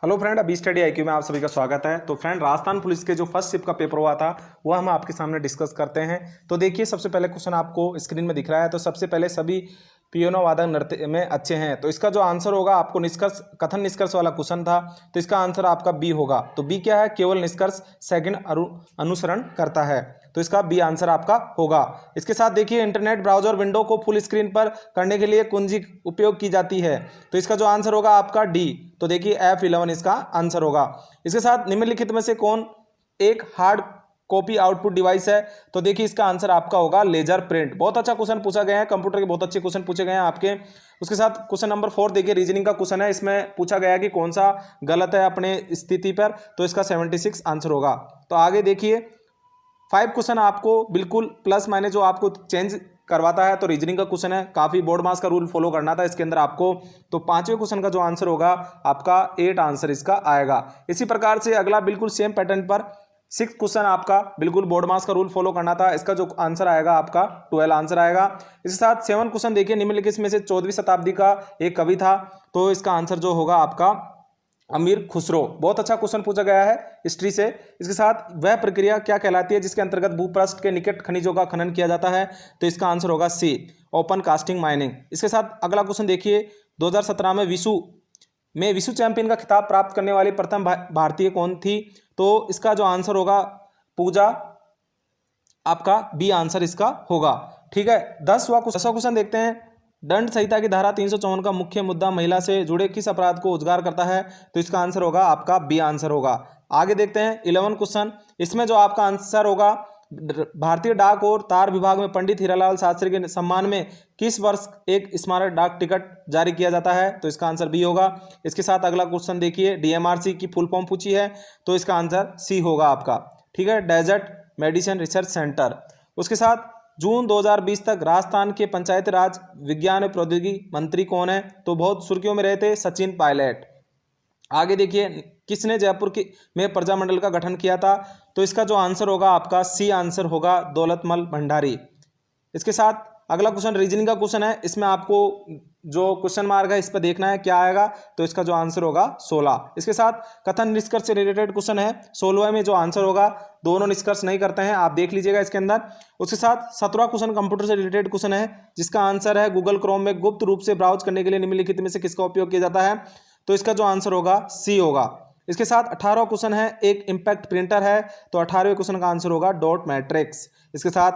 Hello friend, अभी study IQ में आप सभी का स्वागत है। तो फ्रेंड, राजस्थान पुलिस के जो फर्स्ट शिफ्ट का पेपर हुआ था वो हम आपके सामने डिस्कस करते हैं। तो देखिए, सबसे पहले क्वेश्चन आपको स्क्रीन में दिख रहा है। तो सबसे पहले सभी पियोनो वादक नृत्य में अच्छे हैं, तो इसका जो आंसर होगा, आपको निष्कर्ष कथन निष्कर्ष वाला क्वेश्चन था, तो इसका आंसर आपका बी होगा। तो बी क्या है? केवल निष्कर्ष सेकंड अनुसरण करता है, तो इसका बी आंसर आपका होगा। इसके साथ देखिए, इंटरनेट ब्राउजर विंडो को फुल स्क्रीन पर करने के लिए कुंजी उपयोग की जाती है, तो इसका जो आंसर होगा आपका डी। तो देखिए F11 इसका आंसर होगा। इसके साथ निम्नलिखित में से कौन एक हार्ड कॉपी आउटपुट डिवाइस है? तो देखिए, इसका आंसर आपका होगा लेजर प्रिंट। बहुत अच्छा क्वेश्चन पूछा गया है, कंप्यूटर के बहुत अच्छे क्वेश्चन पूछे गए हैं आपके। उसके साथ क्वेश्चन नंबर 4 देखिए, रीजनिंग का क्वेश्चन है। इसमें पूछा गया है कि कौन सा गलत है अपने स्थिति पर, तो इसका 76 आंसर होगा। तो आगे देखिए, 5 क्वेश्चन आपको बिल्कुल प्लस माइनस जो आपको चेंज करवाता है। तो रीजनिंग का क्वेश्चन है, काफी बोर्ड मास का रूल फॉलो करना था इसके अंदर आपको। तो 5वें क्वेश्चन का जो आंसर होगा आपका 8 आंसर इसका आएगा। इसी प्रकार से अगला बिल्कुल सेम पैटर्न पर 6 क्वेश्चन आपका बिल्कुल बोर्ड मास का रूल फॉलो करना था। इसका जो आंसर आएगा आपका 12 आंसर आएगा। इसके साथ 7 क्वेश्चन देखिए, निम्नलिखित में से 14वीं शताब्दी का एक कवि था, तो इसका आंसर जो होगा आपका अमीर खुसरो। बहुत अच्छा क्वेश्चन पूछा गया है हिस्ट्री से। इसके साथ वह प्रक्रिया क्या कहलाती है जिसके अंतर्गत भूपृष्ठ के निकट खनिजों का खनन किया जाता है? तो इसका आंसर होगा सी, ओपन कास्टिंग माइनिंग। इसके साथ अगला क्वेश्चन देखिए, 2017 में विश्व चैंपियन का खिताब प्राप्त करने वाली प्रथम भारतीय कौन थी? तो इसका जो आंसर होगा पूजा, आपका बी आंसर इसका होगा। ठीक है, 10वां क्वेश्चन देखते हैं। दंड संहिता की धारा 354 का मुख्य मुद्दा महिला से जुड़े किस अपराध को उजागर करता है? तो इसका आंसर होगा आपका बी आंसर होगा। आगे देखते हैं 11 क्वेश्चन। इसमें जो आपका आंसर होगा, भारतीय डाक और तार विभाग में पंडित हीरालाल शास्त्री के सम्मान में किस वर्ष एक स्मारक डाक टिकट जारी किया जाता है? तो इसका आंसर बी होगा। इसके साथ अगला क्वेश्चन देखिए, डीएमआरसी की फुल फॉर्म पूछी है, तो इसका आंसर सी होगा आपका। ठीक है, डेजर्ट मेडिसिन रिसर्च सेंटर। उसके साथ जून 2020 तक राजस्थान के पंचायती राज विज्ञान और प्रौद्योगिकी मंत्री कौन है? तो बहुत सुर्खियों में रहे थे सचिन पायलट। आगे देखिए, किसने जयपुर में प्रजामंडल का गठन किया था? तो इसका जो आंसर होगा आपका सी आंसर होगा, दौलतमल भंडारी। इसके साथ अगला क्वेश्चन रीजनिंग का क्वेश्चन है। इसमें आपको जो क्वेश्चन मार्क है इस पर देखना है क्या आएगा, तो इसका जो आंसर होगा 16। इसके साथ कथन निष्कर्ष से रिलेटेड क्वेश्चन है। 16वें में जो आंसर होगा, दोनों निष्कर्ष नहीं करते हैं, आप देख लीजिएगा इसके अंदर। उसके साथ 17वां क्वेश्चन कंप्यूटर से रिलेटेड क्वेश्चन है, जिसका आंसर है गूगल क्रोम में गुप्त रूप से ब्राउज करने के लिए निम्नलिखित में से किसका उपयोग किया जाता है? तो इसका जो आंसर होगा सी होगा। इसके साथ 18वां क्वेश्चन है, एक इंपैक्ट प्रिंटर है, तो 18वें क्वेश्चन का आंसर होगा डॉट मैट्रिक्स। इसके साथ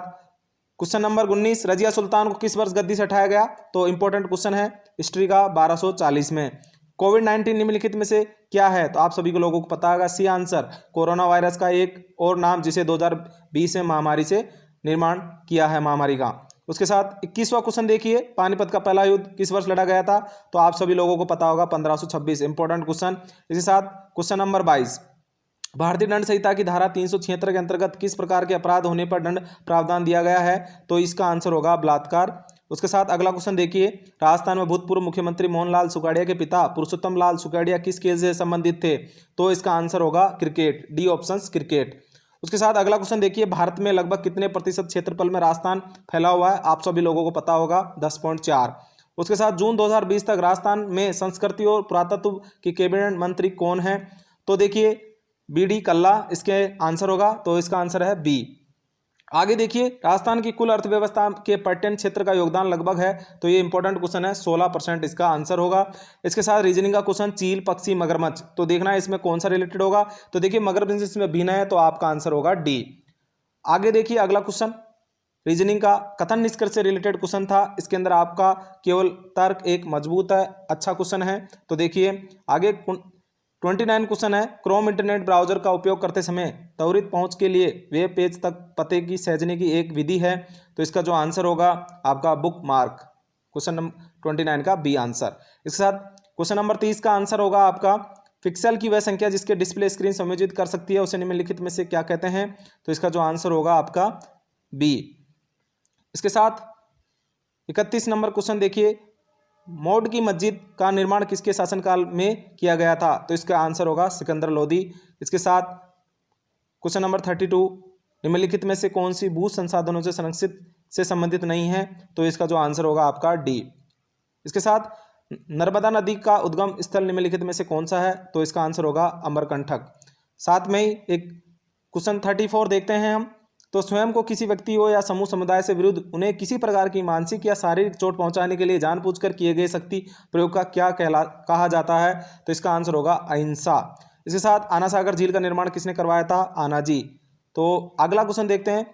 क्वेश्चन नंबर 19, रजिया सुल्तान को किस वर्ष गद्दी से हटाया गया? तो इंपॉर्टेंट क्वेश्चन है हिस्ट्री का, 1240 में। कोविड-19 निम्नलिखित में से क्या है? तो आप सभी को लोगों को पता होगा, सी आंसर कोरोना वायरस का एक और नाम, जिसे 2020 में महामारी से निर्माण किया है, महामारी का। उसके साथ 21वां क्वेश्चन देखिए, पानीपत का पहला युद्ध किस वर्ष लड़ा गया था? तो आप सभी लोगों को पता होगा 1526, इंपॉर्टेंट क्वेश्चन। इसके साथ क्वेश्चन नंबर 22, भारतीय दंड संहिता की धारा 376 के अंतर्गत किस प्रकार के अपराध होने पर दंड प्रावधान दिया गया है? तो इसका आंसर होगा बलात्कार। उसके साथ अगला क्वेश्चन देखिए, राजस्थान में भूतपूर्व मुख्यमंत्री मोहनलाल सुखाड़िया के पिता पुरुषोत्तम लाल सुखाड़िया किस खेल से संबंधित थे? तो इसका आंसर होगा क्रिकेट, डी ऑप्शन क्रिकेट। उसके साथ अगला क्वेश्चन देखिए, भारत में लगभग कितने प्रतिशत क्षेत्रफल में राजस्थान फैला हुआ है? आप सभी लोगों को पता होगा 10.4। उसके साथ जून 2020 तक राजस्थान में संस्कृति और पुरातत्व के कैबिनेट मंत्री कौन है? तो देखिए बी.डी. कल्ला इसके आंसर होगा, तो इसका आंसर है बी। आगे देखिए, राजस्थान की कुल अर्थव्यवस्था के पर्यटन क्षेत्र का योगदान लगभग है, तो ये इंपॉर्टेंट क्वेश्चन है, 16% इसका आंसर होगा। इसके साथ रीजनिंग का क्वेश्चन, चील, पक्षी, मगरमच्छ, तो देखना है इसमें कौन सा रिलेटेड होगा। तो देखिए, मगरमच्छ इसमें भिन्न है, तो आपका आंसर होगा डी। आगे देखिए, अगला क्वेश्चन रीजनिंग का कथन निष्कर्ष से रिलेटेड क्वेश्चन था। इसके अंदर आपका केवल तर्क एक मजबूत है, अच्छा क्वेश्चन है। तो देखिए आगे 29 क्वेश्चन है, क्रोम इंटरनेट ब्राउजर का उपयोग करते समय त्वरित पहुंच के लिए वेब पेज तक पते की सहेजने की एक विधि है, तो इसका जो आंसर होगा आपका बुक मार्क। क्वेश्चन नंबर 29 का बी आंसर। इसके साथ क्वेश्चन नंबर 30 का आंसर होगा आपका पिक्सल की वह संख्या जिसके डिस्प्ले स्क्रीन समायोजित कर सकती है, उसे निम्नलिखित में से क्या कहते हैं? तो इसका जो आंसर होगा आपका बी। इसके साथ 31 नंबर क्वेश्चन देखिए, मौड की मस्जिद का निर्माण किसके शासनकाल में किया गया था? तो इसका आंसर होगा सिकंदर लोदी। इसके साथ क्वेश्चन नंबर 32, निम्नलिखित में से कौन सी भू संसाधनों से संरक्षित से संबंधित नहीं है? तो इसका जो आंसर होगा आपका डी। इसके साथ नर्मदा नदी का उद्गम स्थल निम्नलिखित में से कौन सा है? तो इसका आंसर होगा अमरकंटक। साथ में ही एक क्वेश्चन 34 देखते हैं हम। तो स्वयं को किसी व्यक्ति हो या समूह समुदाय से विरुद्ध उन्हें किसी प्रकार की मानसिक या शारीरिक चोट पहुंचाने के लिए जानबूझकर किए गए शक्ति प्रयोग का क्या कहा जाता है? तो इसका आंसर होगा अहिंसा। इसके साथ आना सागर झील का निर्माण किसने करवाया था? आना जी। तो अगला क्वेश्चन देखते हैं।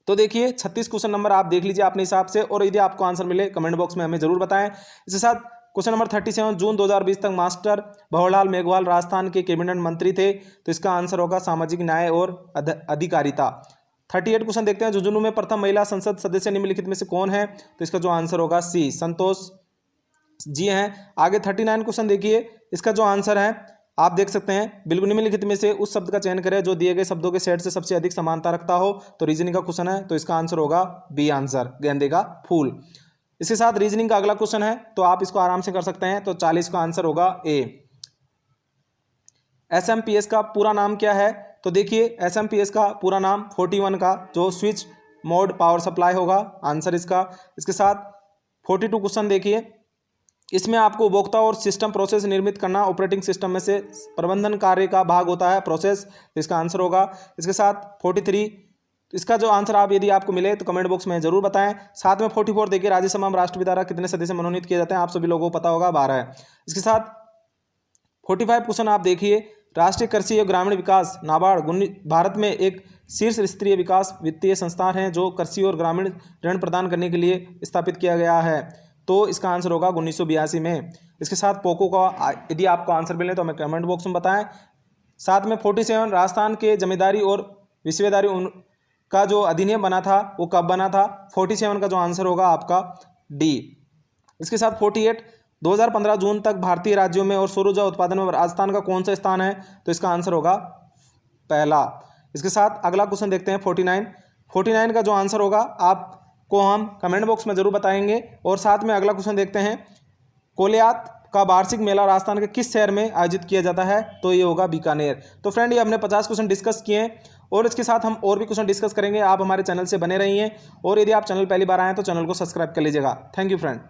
तो देखिए 36 क्वेश्चन नंबर आप देख लीजिए अपने हिसाब से, और यदि आपको आंसर मिले कमेंट बॉक्स में हमें जरूर बताएं। इसके साथ क्वेश्चन नंबर 37, जून 2020 तक मास्टर भंवरलाल मेघवाल राजस्थान के कैबिनेट मंत्री थे। तो इसका आंसर होगा सामाजिक न्याय और अधिकारिता। 38 क्वेश्चन देखते हैं। झुंझुनू में प्रथम महिला संसद सदस्य निम्नलिखित में से कौन है? तो इसका जो आंसर होगा सी, संतोष जी हैं। आगे 39 क्वेश्चन देखिए, इसका जो आंसर है आप देख सकते हैं, बिल्कुल निम्नलिखित में से उस शब्द का चयन करें जो दिए गए शब्दों के सेट से सबसे अधिक समानता रखता हो। तो रीजनिंग का क्वेश्चन है, तो इसका आंसर होगा बी आंसर, गेंदे का फूल। इसके साथ रीजनिंग का अगला क्वेश्चन है, तो आप इसको आराम से कर सकते हैं। तो 40 का आंसर होगा ए। एसएमपीएस का पूरा नाम क्या है? तो देखिए एसएमपीएस का पूरा नाम 41 का जो स्विच मोड पावर सप्लाई होगा, आंसर इसका। इसके साथ 42 क्वेश्चन देखिए, इसमें आपको उपभोक्ता और सिस्टम प्रोसेस निर्मित करना ऑपरेटिंग सिस्टम में से प्रबंधन कार्य का भाग होता है, प्रोसेस, तो इसका आंसर होगा। इसके साथ 43, इसका जो आंसर आप यदि आपको मिले तो कमेंट बॉक्स में जरूर बताएं। साथ में 44 देखिए, राज्यसभा में राष्ट्रपति द्वारा कितने सदस्य मनोनीत किए जाते हैं? आप सभी लोगों को पता होगा, 12 है। इसके साथ 45 क्वेश्चन आप देखिए, राष्ट्रीय कृषि एवं ग्रामीण विकास नाबार्ड भारत में एक शीर्ष स्तरीय विकास वित्तीय संस्थान है जो कृषि और ग्रामीण ऋण प्रदान करने के लिए स्थापित किया गया है। तो इसका आंसर होगा 1982 में। इसके साथ पोको का यदि आपको आंसर मिले तो हमें कमेंट बॉक्स में बताएं। साथ में 47, राजस्थान के जमींदारी और विश्वेदारी का जो अधिनियम बना था वो कब बना था? 47 का जो आंसर होगा आपका डी। इसके साथ 48, 2015 जून तक भारतीय राज्यों में और सौर ऊर्जा उत्पादन में राजस्थान का कौन सा स्थान है? तो इसका आंसर होगा पहला। इसके साथ अगला क्वेश्चन देखते हैं 49 का जो आंसर होगा आप को हम कमेंट बॉक्स में जरूर बताएंगे। और साथ में अगला क्वेश्चन देखते हैं, कोलियात का वार्षिक मेला राजस्थान के किस शहर में आयोजित किया जाता है? तो ये होगा बीकानेर। तो फ्रेंड ये हमने 50 क्वेश्चन डिस्कस किए और इसके साथ हम और भी क्वेश्चन डिस्कस करेंगे। आप हमारे चैनल से बने रहिए और यदि आप चैनल पहली बार आए तो चैनल को सब्सक्राइब कर लीजिएगा। Thank you friend.